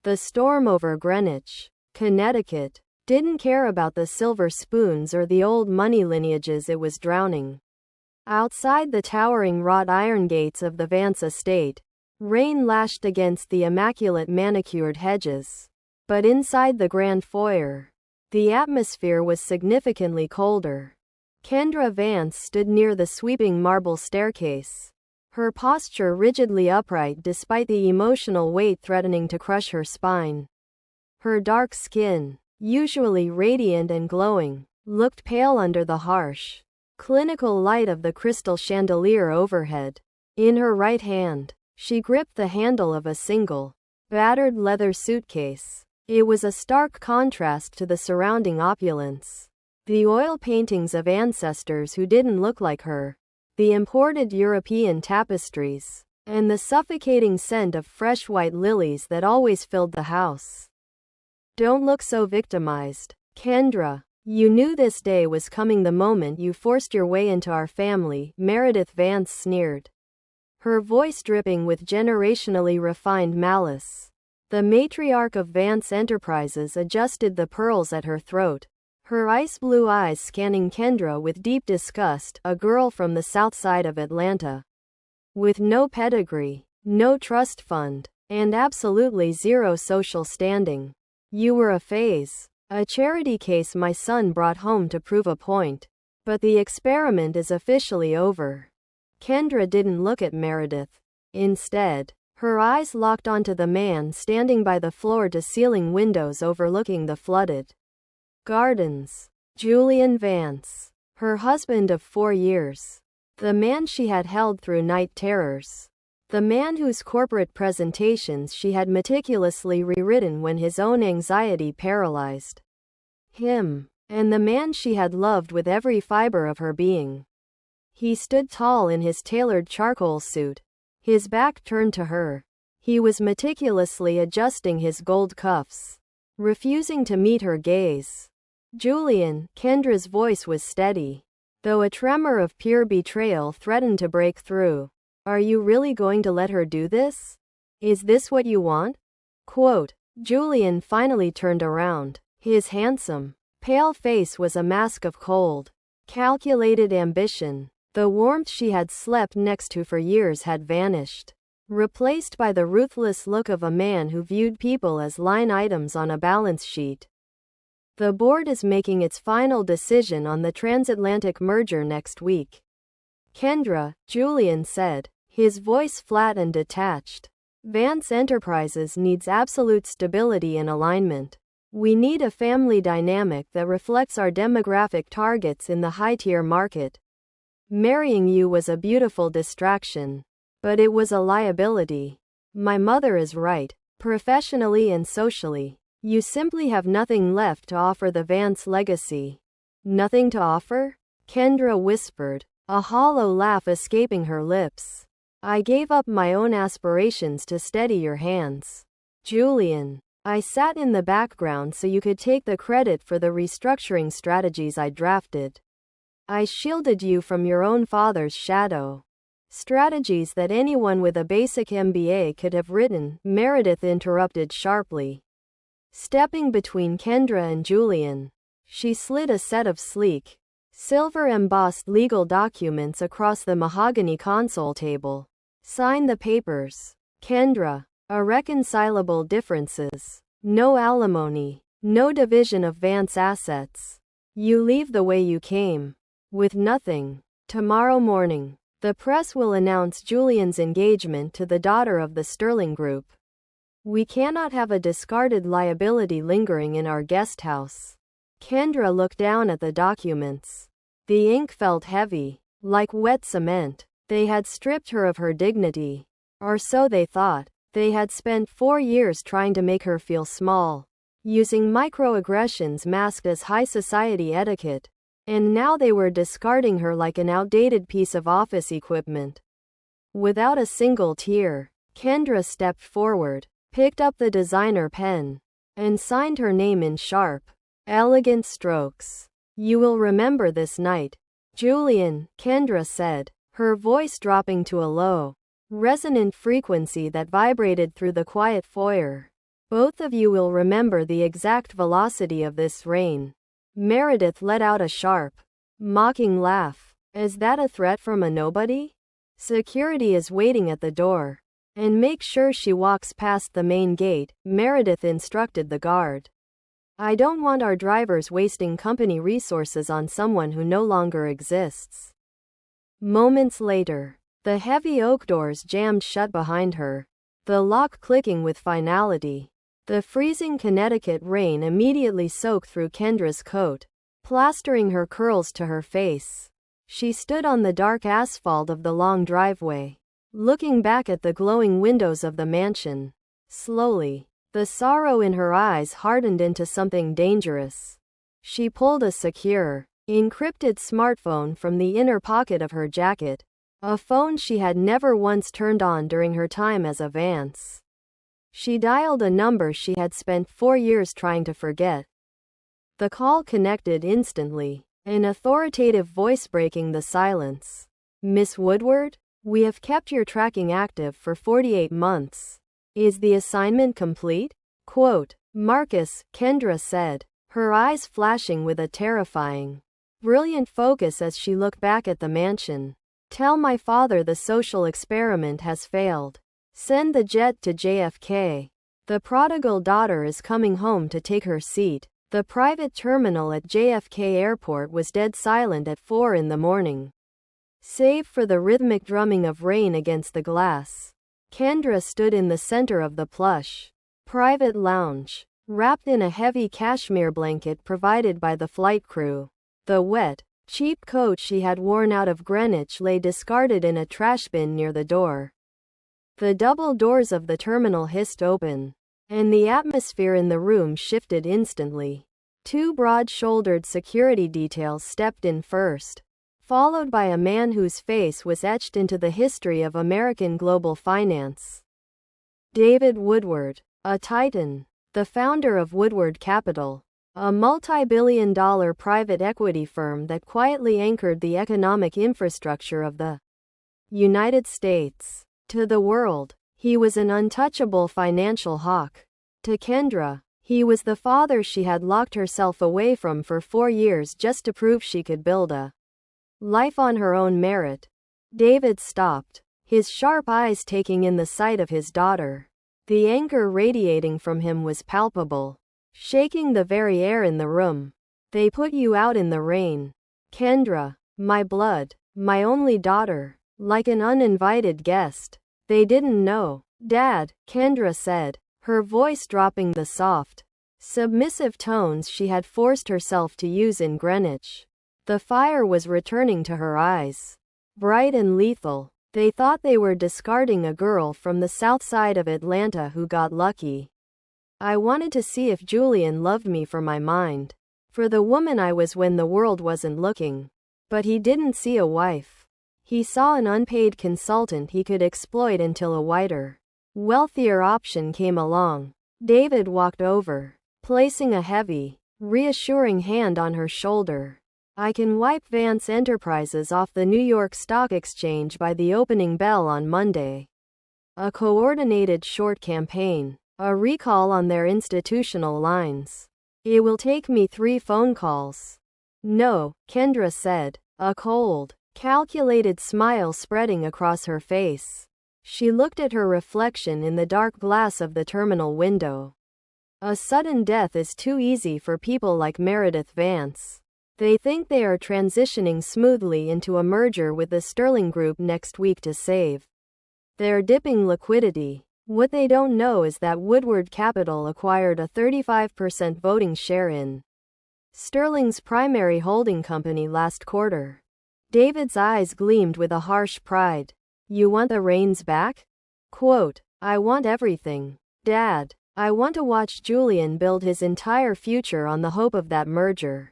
The storm over Greenwich, Connecticut, didn't care about the silver spoons or the old money lineages it was drowning. Outside the towering wrought iron gates of the Vance estate, rain lashed against the immaculate manicured hedges. But inside the grand foyer, the atmosphere was significantly colder. Kendra Vance stood near the sweeping marble staircase, her posture rigidly upright despite the emotional weight threatening to crush her spine. Her dark skin, usually radiant and glowing, looked pale under the harsh, clinical light of the crystal chandelier overhead. In her right hand, she gripped the handle of a single, battered leather suitcase. It was a stark contrast to the surrounding opulence. The oil paintings of ancestors who didn't look like her, the imported European tapestries, and the suffocating scent of fresh white lilies that always filled the house. Don't look so victimized, Kendra. You knew this day was coming the moment you forced your way into our family, Meredith Vance sneered, her voice dripping with generationally refined malice. The matriarch of Vance Enterprises adjusted the pearls at her throat, her ice-blue eyes scanning Kendra with deep disgust, a girl from the south side of Atlanta, with no pedigree, no trust fund, and absolutely zero social standing. You were a phase, a charity case my son brought home to prove a point. But the experiment is officially over. Kendra didn't look at Meredith. Instead, her eyes locked onto the man standing by the floor-to-ceiling windows overlooking the flooded gardens. Julian Vance, her husband of 4 years. The man she had held through night terrors. The man whose corporate presentations she had meticulously rewritten when his own anxiety paralyzed him. And the man she had loved with every fiber of her being. He stood tall in his tailored charcoal suit, his back turned to her. He was meticulously adjusting his gold cuffs, refusing to meet her gaze. Julian, Kendra's voice was steady, though a tremor of pure betrayal threatened to break through. Are you really going to let her do this? Is this what you want? Quote. Julian finally turned around. His handsome, pale face was a mask of cold, calculated ambition. The warmth she had slept next to for years had vanished, replaced by the ruthless look of a man who viewed people as line items on a balance sheet. The board is making its final decision on the transatlantic merger next week. Kendra, Julian said, his voice flat and detached. Vance Enterprises needs absolute stability and alignment. We need a family dynamic that reflects our demographic targets in the high-tier market. Marrying you was a beautiful distraction, but it was a liability. My mother is right. Professionally and socially, you simply have nothing left to offer the Vance legacy. Nothing to offer? Kendra whispered, a hollow laugh escaping her lips. I gave up my own aspirations to steady your hands. Julian, I sat in the background so you could take the credit for the restructuring strategies I drafted. I shielded you from your own father's shadow. Strategies that anyone with a basic MBA could have written, Meredith interrupted sharply. Stepping between Kendra and Julian, she slid a set of sleek, silver-embossed legal documents across the mahogany console table. Sign the papers. Kendra, irreconcilable differences. No alimony. No division of Vance assets. You leave the way you came. With nothing. Tomorrow morning, the press will announce Julian's engagement to the daughter of the Sterling Group. We cannot have a discarded liability lingering in our guest house. Kendra looked down at the documents. The ink felt heavy, like wet cement. They had stripped her of her dignity. Or so they thought. They had spent 4 years trying to make her feel small, using microaggressions masked as high society etiquette. And now they were discarding her like an outdated piece of office equipment. Without a single tear, Kendra stepped forward, picked up the designer pen, and signed her name in sharp, elegant strokes. You will remember this night, Julian, Kendra said, her voice dropping to a low, resonant frequency that vibrated through the quiet foyer. Both of you will remember the exact velocity of this rain. Meredith let out a sharp, mocking laugh. Is that a threat from a nobody? Security is waiting at the door. And make sure she walks past the main gate, Meredith instructed the guard. I don't want our drivers wasting company resources on someone who no longer exists. Moments later, the heavy oak doors jammed shut behind her, the lock clicking with finality. The freezing Connecticut rain immediately soaked through Kendra's coat, plastering her curls to her face. She stood on the dark asphalt of the long driveway, looking back at the glowing windows of the mansion. Slowly, the sorrow in her eyes hardened into something dangerous. She pulled a secure, encrypted smartphone from the inner pocket of her jacket, a phone she had never once turned on during her time as a Vance. She dialed a number she had spent 4 years trying to forget. The call connected instantly, an authoritative voice breaking the silence. Miss Woodward? We have kept your tracking active for 48 months. Is the assignment complete? Quote, Marcus, Kendra said, her eyes flashing with a terrifying, brilliant focus as she looked back at the mansion. Tell my father the social experiment has failed. Send the jet to JFK. The prodigal daughter is coming home to take her seat. The private terminal at JFK Airport was dead silent at 4 in the morning, save for the rhythmic drumming of rain against the glass. Kendra stood in the center of the plush, private lounge, wrapped in a heavy cashmere blanket provided by the flight crew. The wet, cheap coat she had worn out of Greenwich lay discarded in a trash bin near the door. The double doors of the terminal hissed open, and the atmosphere in the room shifted instantly. 2 broad-shouldered security details stepped in first, followed by a man whose face was etched into the history of American global finance. David Woodward, a titan, the founder of Woodward Capital, a multi-billion-dollar private equity firm that quietly anchored the economic infrastructure of the United States. To the world, he was an untouchable financial hawk. To Kendra, he was the father she had locked herself away from for 4 years just to prove she could build a life on her own merit. David stopped, his sharp eyes taking in the sight of his daughter. The anger radiating from him was palpable, shaking the very air in the room. They put you out in the rain. Kendra, my blood, my only daughter, like an uninvited guest. They didn't know. Dad, Kendra said, her voice dropping the soft, submissive tones she had forced herself to use in Greenwich. The fire was returning to her eyes, bright and lethal. They thought they were discarding a girl from the south side of Atlanta who got lucky. I wanted to see if Julian loved me for my mind, for the woman I was when the world wasn't looking. But he didn't see a wife. He saw an unpaid consultant he could exploit until a whiter, wealthier option came along. David walked over, placing a heavy, reassuring hand on her shoulder. I can wipe Vance Enterprises off the New York Stock Exchange by the opening bell on Monday. A coordinated short campaign, a recall on their institutional lines. It will take me 3 phone calls. No, Kendra said, a cold, calculated smile spreading across her face. She looked at her reflection in the dark glass of the terminal window. A sudden death is too easy for people like Meredith Vance. They think they are transitioning smoothly into a merger with the Sterling Group next week to save their dipping liquidity. What they don't know is that Woodward Capital acquired a 35% voting share in Sterling's primary holding company last quarter. David's eyes gleamed with a harsh pride. You want the reins back? Quote, I want everything. Dad, I want to watch Julian build his entire future on the hope of that merger.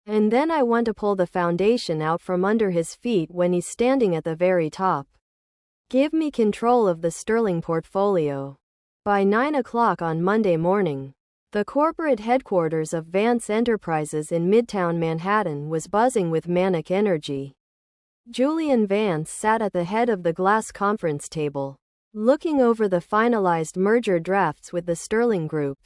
And then I want to pull the foundation out from under his feet when he's standing at the very top. Give me control of the Sterling portfolio. By 9 o'clock on Monday morning, the corporate headquarters of Vance Enterprises in Midtown Manhattan was buzzing with manic energy. Julian Vance sat at the head of the glass conference table, looking over the finalized merger drafts with the Sterling Group.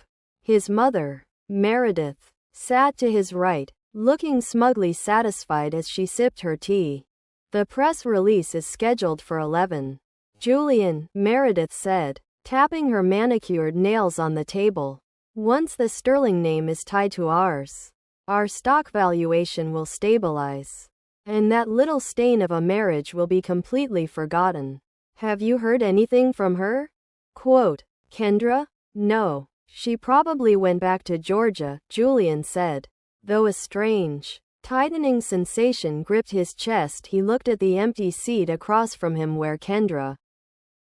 His mother, Meredith, sat to his right, looking smugly satisfied as she sipped her tea. The press release is scheduled for 11. Julian, Meredith said, tapping her manicured nails on the table. Once the Sterling name is tied to ours, our stock valuation will stabilize. And that little stain of a marriage will be completely forgotten. Have you heard anything from her? Quote, Kendra? No. She probably went back to Georgia, Julian said. Though a strange, tightening sensation gripped his chest, he looked at the empty seat across from him where Kendra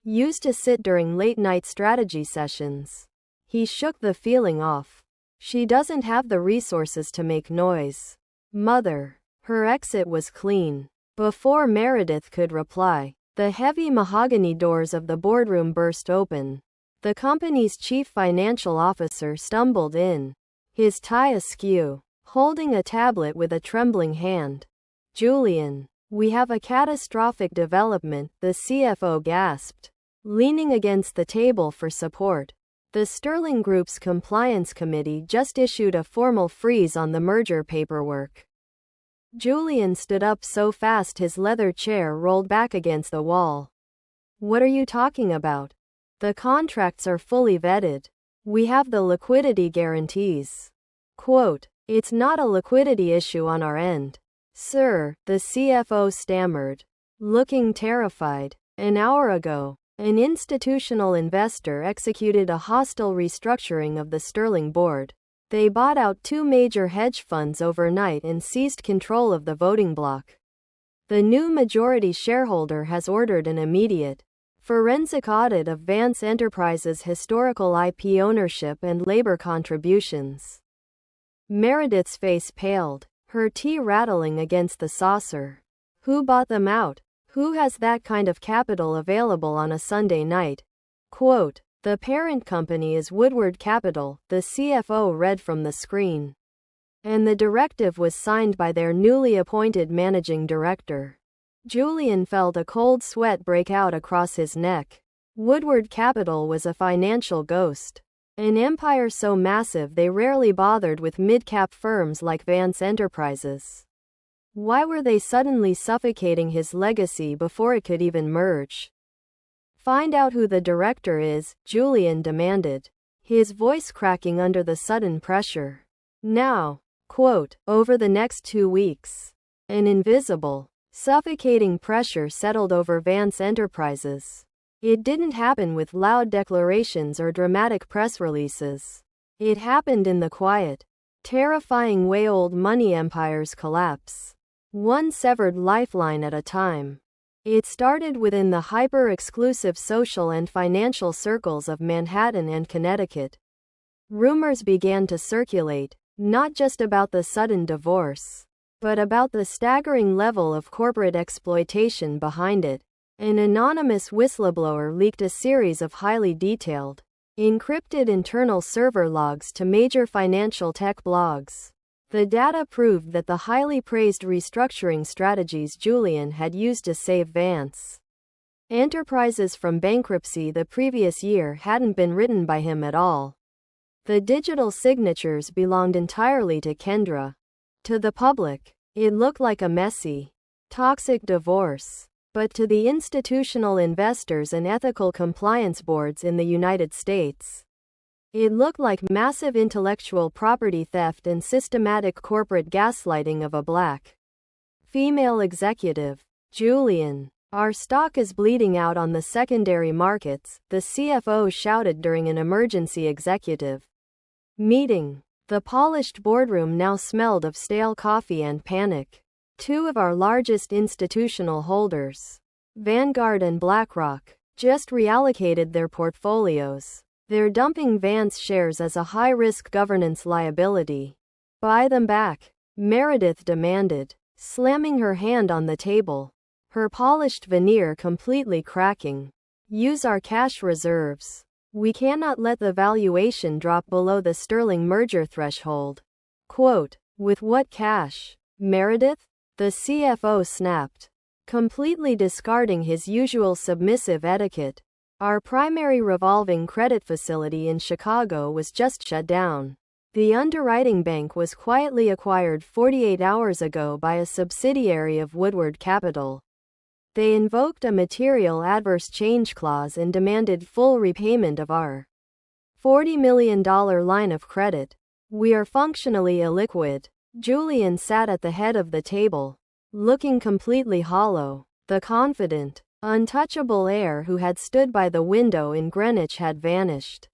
used to sit during late-night strategy sessions. He shook the feeling off. She doesn't have the resources to make noise. Mother. Her exit was clean. Before Meredith could reply, the heavy mahogany doors of the boardroom burst open. The company's chief financial officer stumbled in, his tie askew, holding a tablet with a trembling hand. Julian, we have a catastrophic development, the CFO gasped, leaning against the table for support. The Sterling Group's compliance committee just issued a formal freeze on the merger paperwork. Julian stood up so fast his leather chair rolled back against the wall. What are you talking about? The contracts are fully vetted. We have the liquidity guarantees. Quote, it's not a liquidity issue on our end. Sir, the CFO stammered, looking terrified. An hour ago, an institutional investor executed a hostile restructuring of the Sterling board. They bought out 2 major hedge funds overnight and seized control of the voting bloc. The new majority shareholder has ordered an immediate, forensic audit of Vance Enterprises' historical IP ownership and labor contributions. Meredith's face paled, her tea rattling against the saucer. Who bought them out? Who has that kind of capital available on a Sunday night? Quote, the parent company is Woodward Capital, the CFO read from the screen. And the directive was signed by their newly appointed managing director. Julian felt a cold sweat break out across his neck. Woodward Capital was a financial ghost. An empire so massive they rarely bothered with mid-cap firms like Vance Enterprises. Why were they suddenly suffocating his legacy before it could even merge? Find out who the director is, Julian demanded, his voice cracking under the sudden pressure. Now, quote, over the next 2 weeks. An invisible, suffocating pressure settled over Vance Enterprises. It didn't happen with loud declarations or dramatic press releases. It happened in the quiet, terrifying way old money empires collapse. One severed lifeline at a time. It started within the hyper-exclusive social and financial circles of Manhattan and Connecticut. Rumors began to circulate, not just about the sudden divorce, but about the staggering level of corporate exploitation behind it. An anonymous whistleblower leaked a series of highly detailed, encrypted internal server logs to major financial tech blogs. The data proved that the highly praised restructuring strategies Julian had used to save Vance Enterprises from bankruptcy the previous year hadn't been written by him at all. The digital signatures belonged entirely to Kendra. To the public, it looked like a messy, toxic divorce. But to the institutional investors and ethical compliance boards in the United States, it looked like massive intellectual property theft and systematic corporate gaslighting of a black female executive. Julian, our stock is bleeding out on the secondary markets, the CFO shouted during an emergency executive meeting. The polished boardroom now smelled of stale coffee and panic. 2 of our largest institutional holders, Vanguard and BlackRock, just reallocated their portfolios. They're dumping Vance shares as a high-risk governance liability. Buy them back, Meredith demanded, slamming her hand on the table, her polished veneer completely cracking. Use our cash reserves. We cannot let the valuation drop below the Sterling merger threshold. Quote, with what cash, Meredith? The CFO snapped, completely discarding his usual submissive etiquette. Our primary revolving credit facility in Chicago was just shut down. The underwriting bank was quietly acquired 48 hours ago by a subsidiary of Woodward Capital. They invoked a material adverse change clause and demanded full repayment of our $40 million line of credit. We are functionally illiquid. Julian sat at the head of the table, looking completely hollow. The confident, untouchable heir who had stood by the window in Greenwich had vanished.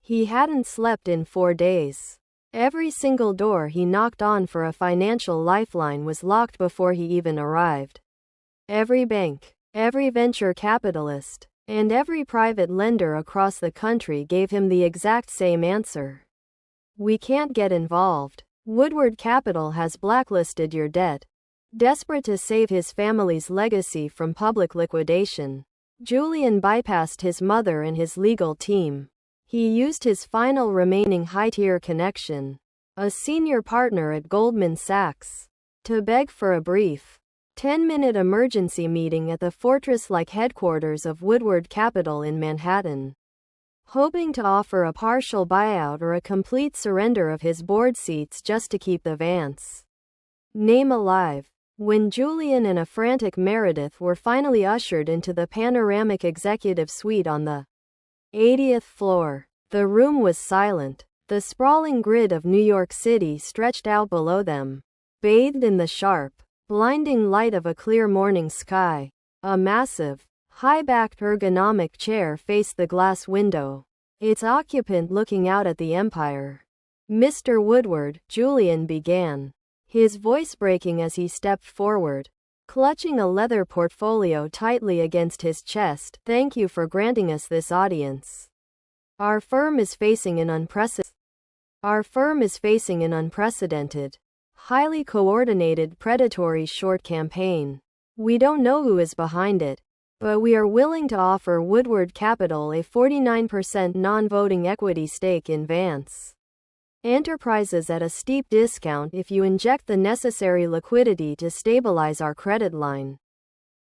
He hadn't slept in 4 days. Every single door he knocked on for a financial lifeline was locked before he even arrived. Every bank, every venture capitalist, and every private lender across the country gave him the exact same answer. We can't get involved. Woodward Capital has blacklisted your debt. Desperate to save his family's legacy from public liquidation, Julian bypassed his mother and his legal team. He used his final remaining high-tier connection, a senior partner at Goldman Sachs, to beg for a brief 10-minute emergency meeting at the fortress-like headquarters of Woodward Capital in Manhattan, hoping to offer a partial buyout or a complete surrender of his board seats just to keep the Vance name alive. When Julian and a frantic Meredith were finally ushered into the panoramic executive suite on the 80th floor, the room was silent. The sprawling grid of New York City stretched out below them, bathed in the sharp, blinding light of a clear morning sky. A massive, high-backed ergonomic chair faced the glass window, its occupant looking out at the empire. "Mr. Woodward," Julian began, his voice breaking as he stepped forward, clutching a leather portfolio tightly against his chest. "Thank you for granting us this audience. Our firm is facing an unprecedented, highly coordinated predatory short campaign. We don't know who is behind it, but we are willing to offer Woodward Capital a 49% non-voting equity stake in Vance Enterprises at a steep discount if you inject the necessary liquidity to stabilize our credit line."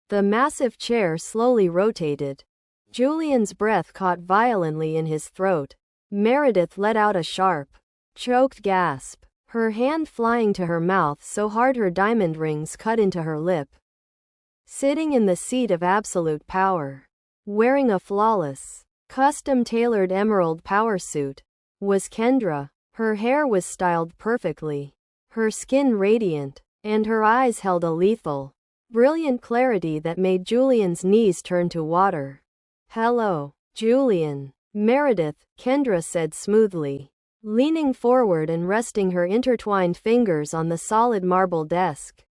The massive chair slowly rotated. Julian's breath caught violently in his throat. Meredith let out a sharp, choked gasp, her hand flying to her mouth so hard her diamond rings cut into her lip. Sitting in the seat of absolute power, wearing a flawless, custom-tailored emerald power suit, was Kendra. Her hair was styled perfectly, her skin radiant, and her eyes held a lethal, brilliant clarity that made Julian's knees turn to water. "Hello, Julian." "Meredith," Kendra said smoothly, leaning forward and resting her intertwined fingers on the solid marble desk.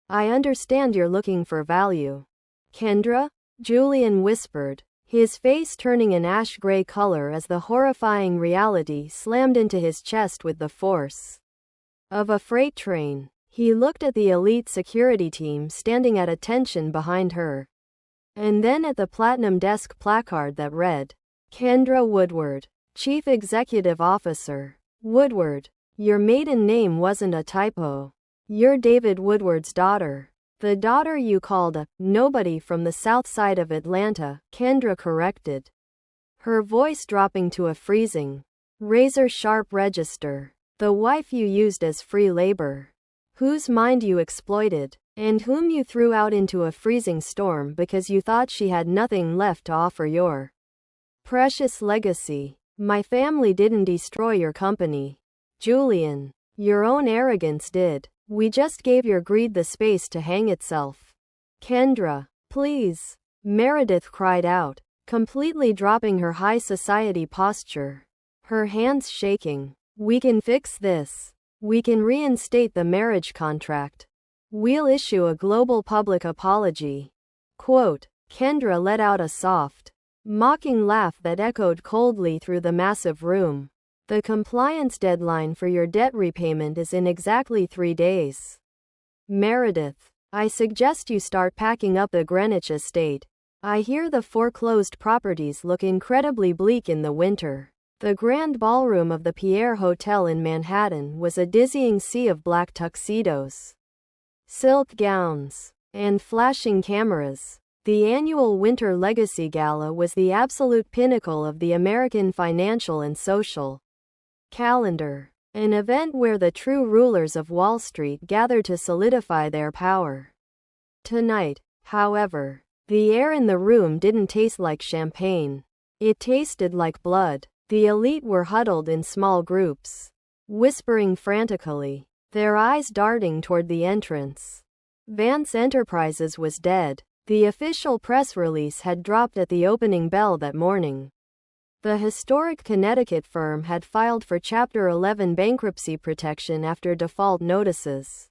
"I understand you're looking for value." "Kendra?" Julian whispered, his face turning an ash-gray color as the horrifying reality slammed into his chest with the force of a freight train. He looked at the elite security team standing at attention behind her, and then at the platinum desk placard that read, "Kendra Woodward, Chief Executive Officer." "Woodward, your maiden name wasn't a typo. You're David Woodward's daughter. The daughter you called a nobody from the south side of Atlanta," Kendra corrected, her voice dropping to a freezing, razor-sharp register. "The wife you used as free labor, whose mind you exploited, and whom you threw out into a freezing storm because you thought she had nothing left to offer your precious legacy. My family didn't destroy your company, Julian. Your own arrogance did. We just gave your greed the space to hang itself." "Kendra, please," Meredith cried out, completely dropping her high society posture, her hands shaking. "We can fix this. We can reinstate the marriage contract. We'll issue a global public apology." Quote. Kendra let out a soft, mocking laugh that echoed coldly through the massive room. "The compliance deadline for your debt repayment is in exactly 3 days. Meredith, I suggest you start packing up the Greenwich estate. I hear the foreclosed properties look incredibly bleak in the winter." The grand ballroom of the Pierre Hotel in Manhattan was a dizzying sea of black tuxedos, silk gowns, and flashing cameras. The annual Winter Legacy Gala was the absolute pinnacle of the American financial and social calendar, an event where the true rulers of Wall Street gathered to solidify their power. Tonight, however, the air in the room didn't taste like champagne. It tasted like blood. The elite were huddled in small groups, whispering frantically, their eyes darting toward the entrance. Vance Enterprises was dead. The official press release had dropped at the opening bell that morning. The historic Connecticut firm had filed for Chapter 11 bankruptcy protection after default notices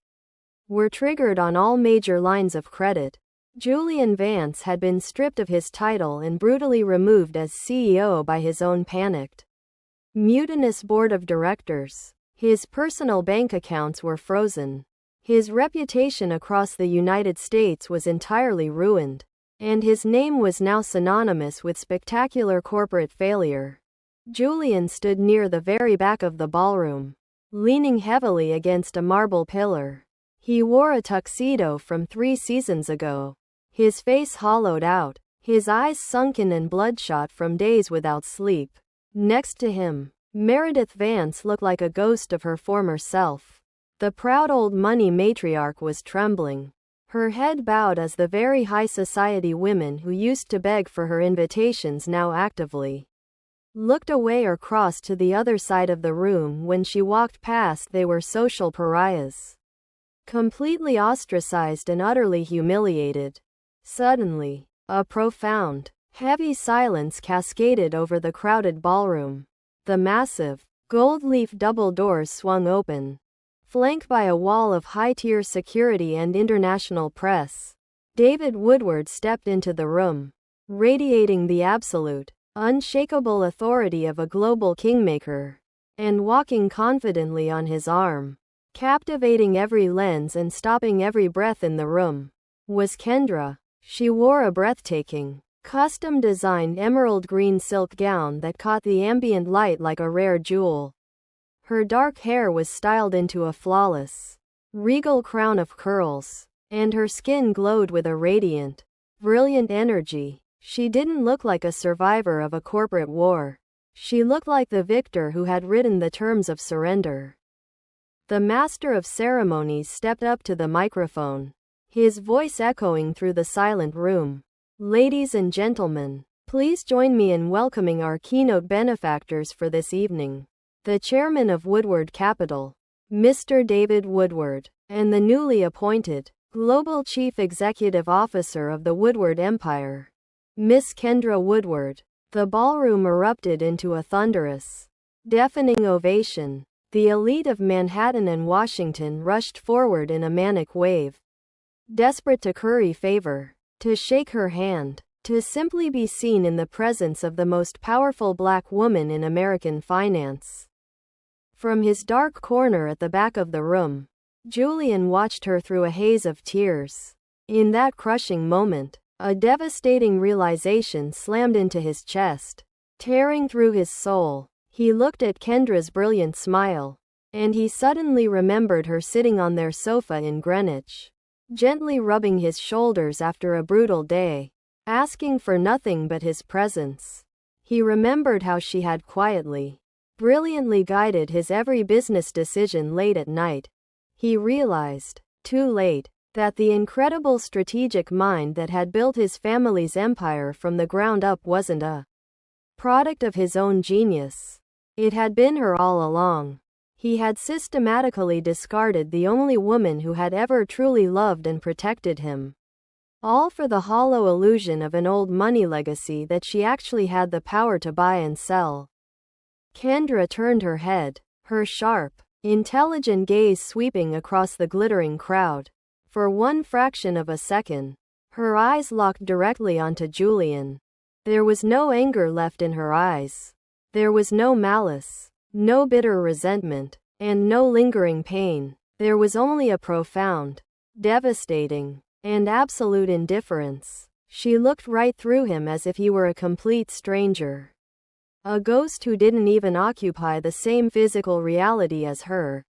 were triggered on all major lines of credit. Julian Vance had been stripped of his title and brutally removed as CEO by his own panicked, mutinous board of directors. His personal bank accounts were frozen. His reputation across the United States was entirely ruined, and his name was now synonymous with spectacular corporate failure. Julian stood near the very back of the ballroom, leaning heavily against a marble pillar. He wore a tuxedo from 3 seasons ago, his face hollowed out, his eyes sunken and bloodshot from days without sleep. Next to him, Meredith Vance looked like a ghost of her former self. The proud old money matriarch was trembling, her head bowed as the very high society women who used to beg for her invitations now actively looked away or crossed to the other side of the room when she walked past. They were social pariahs, completely ostracized and utterly humiliated. Suddenly, a profound, heavy silence cascaded over the crowded ballroom. The massive, gold-leaf double doors swung open, flanked by a wall of high-tier security and international press. David Woodward stepped into the room, radiating the absolute, unshakable authority of a global kingmaker, and walking confidently on his arm, captivating every lens and stopping every breath in the room, was Kendra. She wore a breathtaking, custom-designed emerald green silk gown that caught the ambient light like a rare jewel. Her dark hair was styled into a flawless, regal crown of curls, and her skin glowed with a radiant, brilliant energy. She didn't look like a survivor of a corporate war. She looked like the victor who had written the terms of surrender. The master of ceremonies stepped up to the microphone, his voice echoing through the silent room. "Ladies and gentlemen, please join me in welcoming our keynote benefactors for this evening. The chairman of Woodward Capital, Mr. David Woodward, and the newly appointed Global Chief Executive Officer of the Woodward Empire, Miss Kendra Woodward." The ballroom erupted into a thunderous, deafening ovation. The elite of Manhattan and Washington rushed forward in a manic wave, desperate to curry favor, to shake her hand, to simply be seen in the presence of the most powerful black woman in American finance. From his dark corner at the back of the room, Julian watched her through a haze of tears. In that crushing moment, a devastating realization slammed into his chest, tearing through his soul. He looked at Kendra's brilliant smile, and he suddenly remembered her sitting on their sofa in Greenwich, gently rubbing his shoulders after a brutal day, asking for nothing but his presence. He remembered how she had quietly, brilliantly guided his every business decision late at night. He realized, too late, that the incredible strategic mind that had built his family's empire from the ground up wasn't a product of his own genius. It had been her all along. He had systematically discarded the only woman who had ever truly loved and protected him, all for the hollow illusion of an old money legacy that she actually had the power to buy and sell. Kendra turned her head, her sharp, intelligent gaze sweeping across the glittering crowd. For one fraction of a second, her eyes locked directly onto Julian. There was no anger left in her eyes. There was no malice, no bitter resentment, and no lingering pain. There was only a profound, devastating, and absolute indifference. She looked right through him as if he were a complete stranger, a ghost who didn't even occupy the same physical reality as her.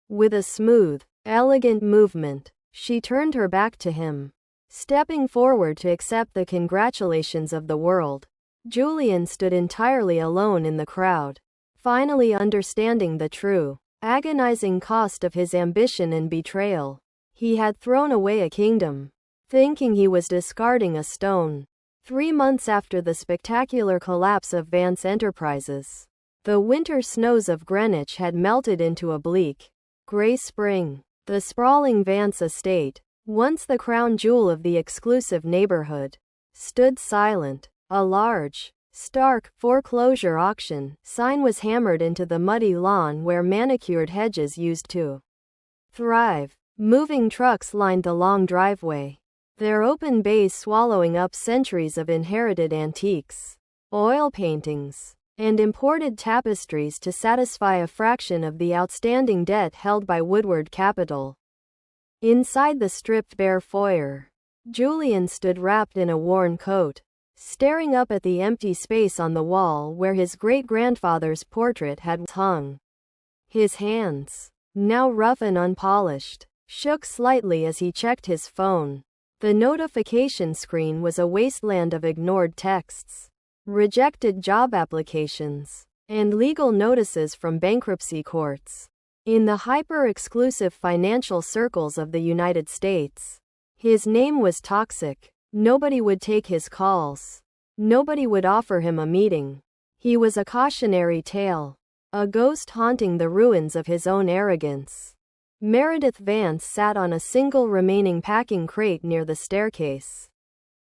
With a smooth, elegant movement, she turned her back to him, Stepping forward to accept the congratulations of the world, Julian stood entirely alone in the crowd, finally understanding the true, agonizing cost of his ambition and betrayal. He had thrown away a kingdom, thinking he was discarding a stone. 3 months after the spectacular collapse of Vance Enterprises, the winter snows of Greenwich had melted into a bleak, gray spring. The sprawling Vance estate, once the crown jewel of the exclusive neighborhood, stood silent. A large, stark foreclosure auction sign was hammered into the muddy lawn where manicured hedges used to thrive. Moving trucks lined the long driveway, their open bays swallowing up centuries of inherited antiques, oil paintings, and imported tapestries to satisfy a fraction of the outstanding debt held by Woodward Capital. Inside the stripped bare foyer, Julian stood wrapped in a worn coat, staring up at the empty space on the wall where his great-grandfather's portrait had hung. His hands, now rough and unpolished, shook slightly as he checked his phone. The notification screen was a wasteland of ignored texts, rejected job applications, and legal notices from bankruptcy courts. In the hyper-exclusive financial circles of the United States, his name was toxic. Nobody would take his calls. Nobody would offer him a meeting. He was a cautionary tale, a ghost haunting the ruins of his own arrogance. Meredith Vance sat on a single remaining packing crate near the staircase,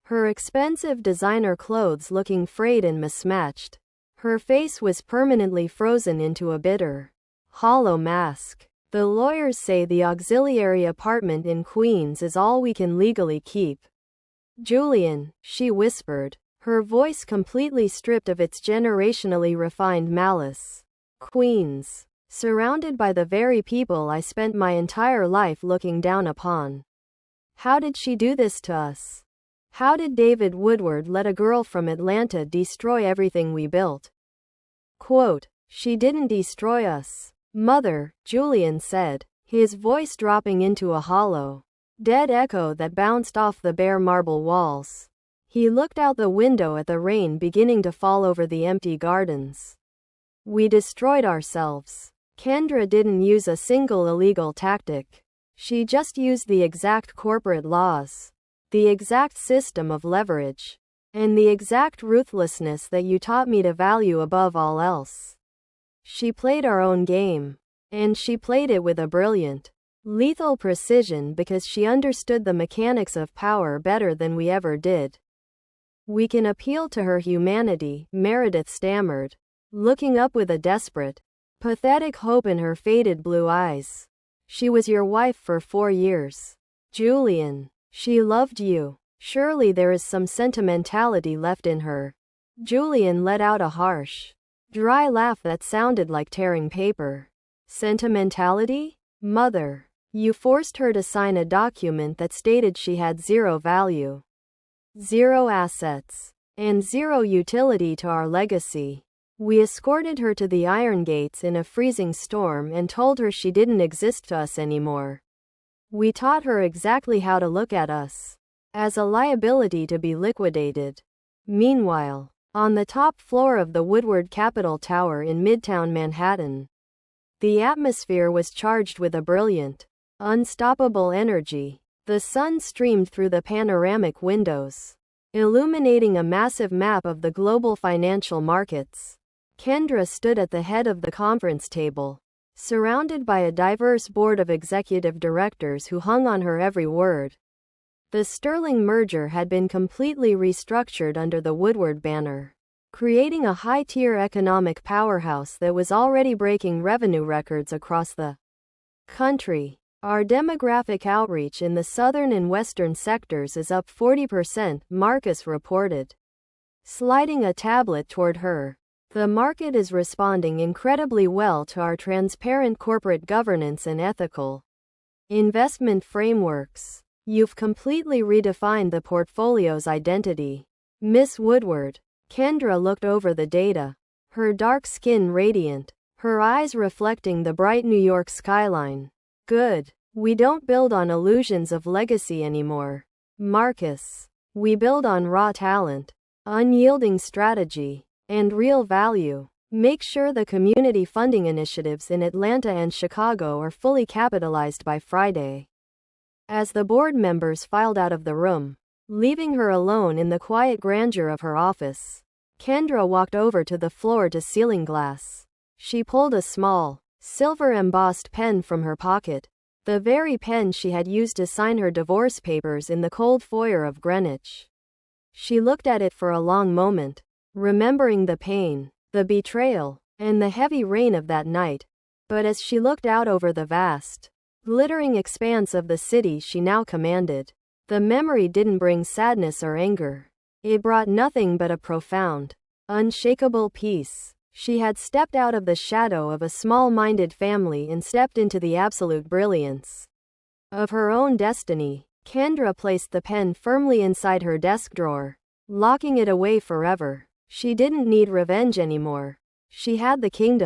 her expensive designer clothes looking frayed and mismatched. Her face was permanently frozen into a bitter, hollow mask. The lawyers say the auxiliary apartment in Queens is all we can legally keep. Julian, she whispered, her voice completely stripped of its generationally refined malice. Queens, surrounded by the very people I spent my entire life looking down upon. How did she do this to us? How did David Woodward let a girl from Atlanta destroy everything we built? Quote, she didn't destroy us, Mother, Julian said, his voice dropping into a hollow, dead echo that bounced off the bare marble walls. He looked out the window at the rain beginning to fall over the empty gardens. We destroyed ourselves. Kendra didn't use a single illegal tactic. She just used the exact corporate laws, the exact system of leverage, and the exact ruthlessness that you taught me to value above all else. She played our own game, and she played it with a brilliant, lethal precision because she understood the mechanics of power better than we ever did. We can appeal to her humanity, Meredith stammered, looking up with a desperate, pathetic hope in her faded blue eyes. She was your wife for 4 years. Julian, she loved you. Surely there is some sentimentality left in her. Julian let out a harsh, dry laugh that sounded like tearing paper. Sentimentality? Mother, you forced her to sign a document that stated she had 0 value, 0 assets, and 0 utility to our legacy. We escorted her to the iron gates in a freezing storm and told her she didn't exist to us anymore. We taught her exactly how to look at us, as a liability to be liquidated. Meanwhile, on the top floor of the Woodward Capitol Tower in Midtown Manhattan, the atmosphere was charged with a brilliant, unstoppable energy. The sun streamed through the panoramic windows, illuminating a massive map of the global financial markets. Kendra stood at the head of the conference table, surrounded by a diverse board of executive directors who hung on her every word. The Sterling merger had been completely restructured under the Woodward banner, creating a high-tier economic powerhouse that was already breaking revenue records across the country. Our demographic outreach in the southern and western sectors is up 40%, Marcus reported, sliding a tablet toward her. The market is responding incredibly well to our transparent corporate governance and ethical investment frameworks. You've completely redefined the portfolio's identity. Miss Woodward. Kendra looked over the data, her dark skin radiant, her eyes reflecting the bright New York skyline. Good. We don't build on illusions of legacy anymore. Marcus. We build on raw talent, unyielding strategy, and real value. Make sure the community funding initiatives in Atlanta and Chicago are fully capitalized by Friday. As the board members filed out of the room, leaving her alone in the quiet grandeur of her office, Kendra walked over to the floor-to-ceiling glass. She pulled a small, silver-embossed pen from her pocket, the very pen she had used to sign her divorce papers in the cold foyer of Greenwich. She looked at it for a long moment, remembering the pain, the betrayal, and the heavy rain of that night. But as she looked out over the vast, glittering expanse of the city she now commanded, the memory didn't bring sadness or anger. It brought nothing but a profound, unshakable peace. She had stepped out of the shadow of a small-minded family and stepped into the absolute brilliance of her own destiny. Kendra placed the pen firmly inside her desk drawer, locking it away forever. She didn't need revenge anymore. She had the kingdom.